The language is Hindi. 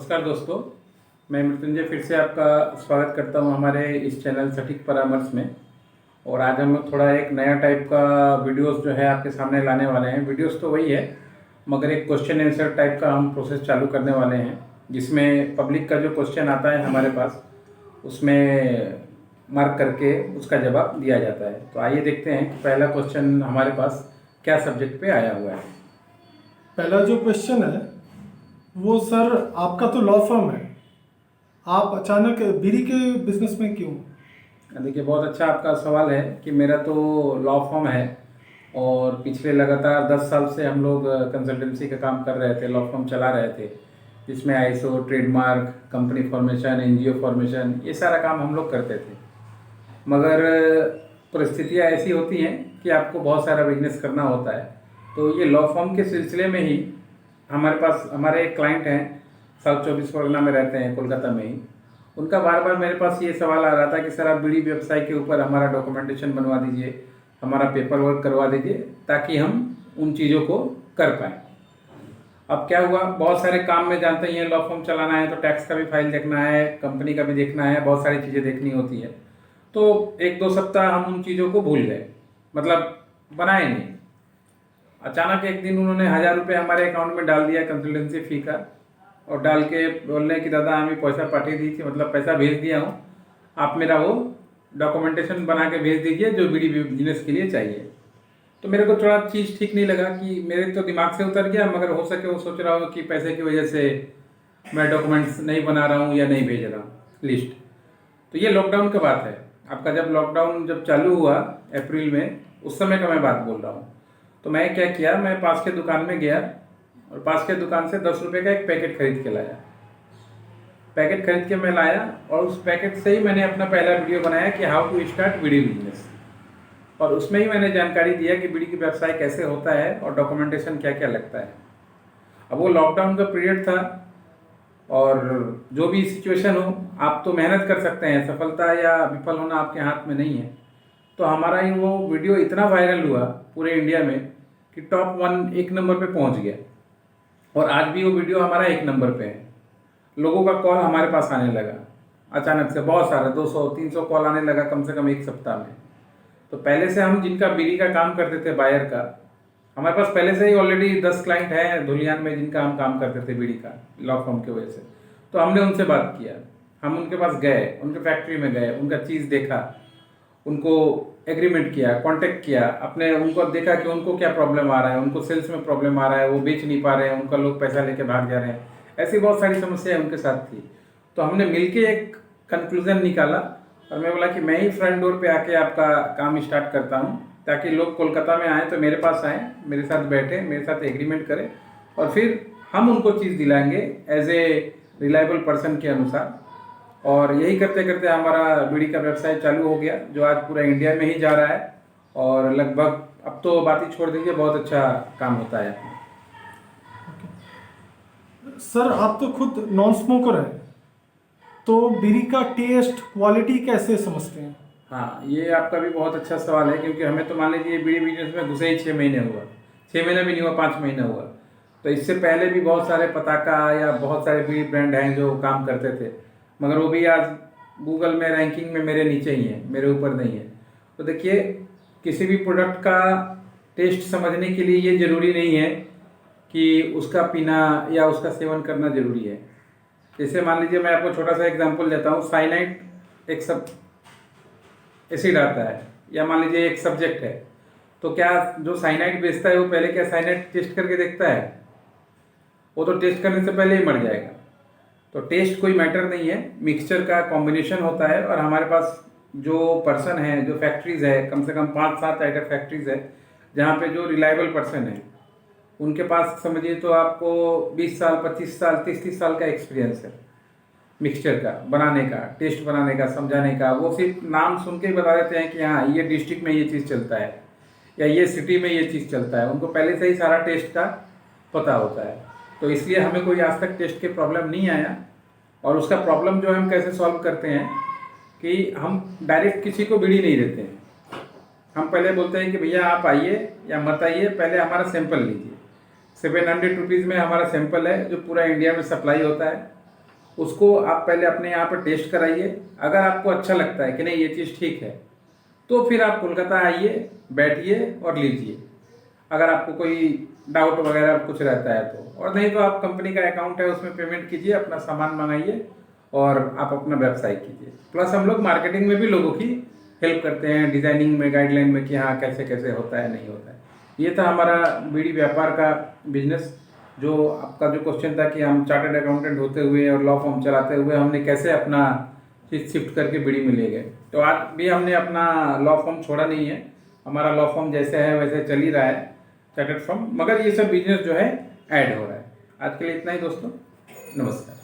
नमस्कार दोस्तों, मैं मृत्युंजय फिर से आपका स्वागत करता हूं हमारे इस चैनल सटीक परामर्श में। और आज हम थोड़ा एक नया टाइप का वीडियोस जो है आपके सामने लाने वाले हैं। वीडियोस तो वही है, मगर एक क्वेश्चन आंसर टाइप का हम प्रोसेस चालू करने वाले हैं, जिसमें पब्लिक का जो क्वेश्चन आता है हमारे पास, उसमें मार्क करके उसका जवाब दिया जाता है। तो आइए देखते हैं कि पहला क्वेश्चन हमारे पास क्या सब्जेक्ट पे आया हुआ है। पहला जो क्वेश्चन है वो सर, आपका तो लॉ फर्म है, आप अचानक बीड़ी के बिजनेस में क्यों? देखिए, बहुत अच्छा आपका सवाल है कि मेरा तो लॉ फर्म है और पिछले लगातार 10 साल से हम लोग कंसल्टेंसी का काम कर रहे थे, लॉ फर्म चला रहे थे, जिसमें ISO, trademark, company formation, NGO formation, ये सारा काम हम लोग करते थे। मगर परिस्थितियाँ ऐसी होती हैं कि आपको बहुत सारा बिजनेस करना होता है। तो ये लॉ फर्म के सिलसिले में ही हमारे एक क्लाइंट हैं, साउथ 24 परगना में रहते हैं, कोलकाता में ही। उनका बार बार मेरे पास ये सवाल आ रहा था कि सर आप बीड़ी व्यवसाय के ऊपर हमारा डॉक्यूमेंटेशन बनवा दीजिए, हमारा पेपर वर्क करवा दीजिए, ताकि हम उन चीज़ों को कर पाएँ। अब क्या हुआ, बहुत सारे काम में जानते ही हैं, लॉ फर्म चलाना है तो टैक्स का भी फाइल देखना है, कंपनी का भी देखना है, बहुत सारी चीज़ें देखनी होती है। तो 1-2 सप्ताह हम उन चीज़ों को भूल गए, मतलब बनाए नहीं। अचानक एक दिन उन्होंने 1000 रुपये हमारे अकाउंट में डाल दिया कंसल्टेंसी फ़ी का, और डाल के बोल रहे कि दादा हमें पैसा पाठी दी थी, मतलब पैसा भेज दिया हूँ, आप मेरा वो डॉक्यूमेंटेशन बना के भेज दीजिए जो बीड़ी बिजनेस के लिए चाहिए। तो मेरे को थोड़ा चीज़ ठीक नहीं लगा कि मेरे तो दिमाग से उतर गया, मगर हो सके वो सोच रहा हूँ कि पैसे की वजह से मैं डॉक्यूमेंट्स नहीं बना रहा हूँ या नहीं भेज रहा हूँ लिस्ट। तो ये लॉकडाउन का बात है आपका, जब लॉकडाउन चालू हुआ अप्रैल में, उस समय का मैं बात बोल रहा हूँ। तो मैं क्या किया, मैं पास के दुकान में गया और पास के दुकान से 10 रुपये का एक पैकेट खरीद के लाया। पैकेट खरीद के मैं लाया और उस पैकेट से ही मैंने अपना पहला वीडियो बनाया कि how to start beedi business. और उसमें ही मैंने जानकारी दिया कि बीड़ी की व्यवसाय कैसे होता है और डॉक्यूमेंटेशन क्या क्या लगता है। अब वो लॉकडाउन का पीरियड था और जो भी सिचुएशन हो, आप तो मेहनत कर सकते हैं, सफलता या विफल होना आपके हाथ में नहीं है। तो हमारा ही वो वीडियो इतना वायरल हुआ पूरे इंडिया में कि टॉप 1 1 नंबर पे पहुंच गया। और आज भी वो वीडियो हमारा 1 नंबर पे है। लोगों का कॉल हमारे पास आने लगा, अचानक से बहुत सारा 200-300 कॉल आने लगा कम से कम एक सप्ताह में। तो पहले से हम जिनका बीड़ी का काम करते थे, बायर का, हमारे पास पहले से ही ऑलरेडी 10 क्लाइंट हैं धुलियान में जिनका हम काम करते थे बीड़ी का, लॉ फर्म की वजह से। तो हमने उनसे बात किया, हम उनके पास गए, उनके फैक्ट्री में गए, उनका चीज़ देखा, उनको एग्रीमेंट किया, कांटेक्ट किया, अपने उनको देखा कि उनको क्या प्रॉब्लम आ रहा है, उनको सेल्स में प्रॉब्लम आ रहा है, वो बेच नहीं पा रहे हैं, उनका लोग पैसा लेके भाग जा रहे हैं, ऐसी बहुत सारी समस्याएं उनके साथ थी। तो हमने मिलके एक कंक्लूजन निकाला और मैं बोला कि मैं ही फ्रंट डोर पे आके आपका काम स्टार्ट करता हूँ, ताकि लोग कोलकाता में आए तो मेरे पास आएँ, मेरे साथ बैठे, मेरे साथ एग्रीमेंट करें और फिर हम उनको चीज़ दिलाएंगे एज ए रिलायबल पर्सन के अनुसार। और यही करते करते हमारा बीड़ी का व्यवसाय चालू हो गया, जो आज पूरा इंडिया में ही जा रहा है। और लगभग अब तो बात ही छोड़ दीजिए, बहुत अच्छा काम होता है। सर, आप तो खुद नॉन स्मोकर हैं, तो बीड़ी का टेस्ट, क्वालिटी कैसे समझते हैं? हाँ, ये आपका भी बहुत अच्छा सवाल है, क्योंकि हमें तो मान लीजिए बीड़ी बिजनेस में घुसे ही 6 महीने हुआ, 6 महीने भी नहीं हुआ, 5 महीने हुआ। तो इससे पहले भी बहुत सारे पताका या बहुत सारे बीड़ी ब्रांड हैं जो काम करते थे, मगर वो भी आज गूगल में रैंकिंग में मेरे नीचे ही है, मेरे ऊपर नहीं है। तो देखिए, किसी भी प्रोडक्ट का टेस्ट समझने के लिए ये ज़रूरी नहीं है कि उसका पीना या उसका सेवन करना ज़रूरी है। जैसे मान लीजिए, मैं आपको छोटा सा एग्जांपल देता हूँ, साइनाइड एक सब एसिड आता है, या मान लीजिए एक सब्जेक्ट है, तो क्या जो साइनाइड बेचता है वो पहले क्या साइनाइड टेस्ट करके देखता है? वो तो टेस्ट करने से पहले ही मर जाएगा। तो टेस्ट कोई मैटर नहीं है, मिक्सचर का कॉम्बिनेशन होता है। और हमारे पास जो पर्सन है, जो फैक्ट्रीज़ है, कम से कम 5-7 ऐसे फैक्ट्रीज़ है जहाँ पे जो रिलायबल पर्सन है, उनके पास समझिए तो आपको 20 साल, 25 साल, 30-30 साल का एक्सपीरियंस है मिक्सचर का बनाने का, टेस्ट बनाने का, समझाने का। वो सिर्फ नाम सुन के ही बता देते हैं कि हाँ, ये डिस्ट्रिक्ट में ये चीज़ चलता है या ये सिटी में ये चीज़ चलता है। उनको पहले से ही सारा टेस्ट का पता होता है। तो इसलिए हमें कोई आज तक टेस्ट के प्रॉब्लम नहीं आया। और उसका प्रॉब्लम जो हम कैसे सॉल्व करते हैं कि हम डायरेक्ट किसी को बीड़ी नहीं देते हैं। हम पहले बोलते हैं कि भैया आप आइए या मत आइए, पहले हमारा सैंपल लीजिए। 700 रुपीज़ में हमारा सैंपल है जो पूरा इंडिया में सप्लाई होता है। उसको आप पहले अपने यहाँ पर टेस्ट कराइए। अगर आपको अच्छा लगता है कि नहीं ये चीज़ ठीक है, तो फिर आप कोलकाता आइए, बैठिए और लीजिए। अगर आपको कोई डाउट वगैरह कुछ रहता है तो, और नहीं तो आप कंपनी का अकाउंट है उसमें पेमेंट कीजिए, अपना सामान मंगाइए और आप अपना व्यवसाय कीजिए। प्लस हम लोग मार्केटिंग में भी लोगों की हेल्प करते हैं, डिज़ाइनिंग में, गाइडलाइन में कि हाँ कैसे कैसे होता है नहीं होता है। ये था हमारा बीड़ी व्यापार का बिजनेस। जो आपका जो क्वेश्चन था कि हम चार्टर्ड अकाउंटेंट होते हुए और लॉ फॉर्म चलाते हुए हमने कैसे अपना चीज़ शिफ्ट करके बीड़ी में ले गए, तो आज भी हमने अपना लॉ फॉर्म छोड़ा नहीं है। हमारा लॉ फॉर्म जैसे है वैसे चल ही रहा है, चार्टर्ड फॉर्म, मगर ये सब बिजनेस जो है ऐड हो रहा है। आज के लिए इतना ही दोस्तों, नमस्कार।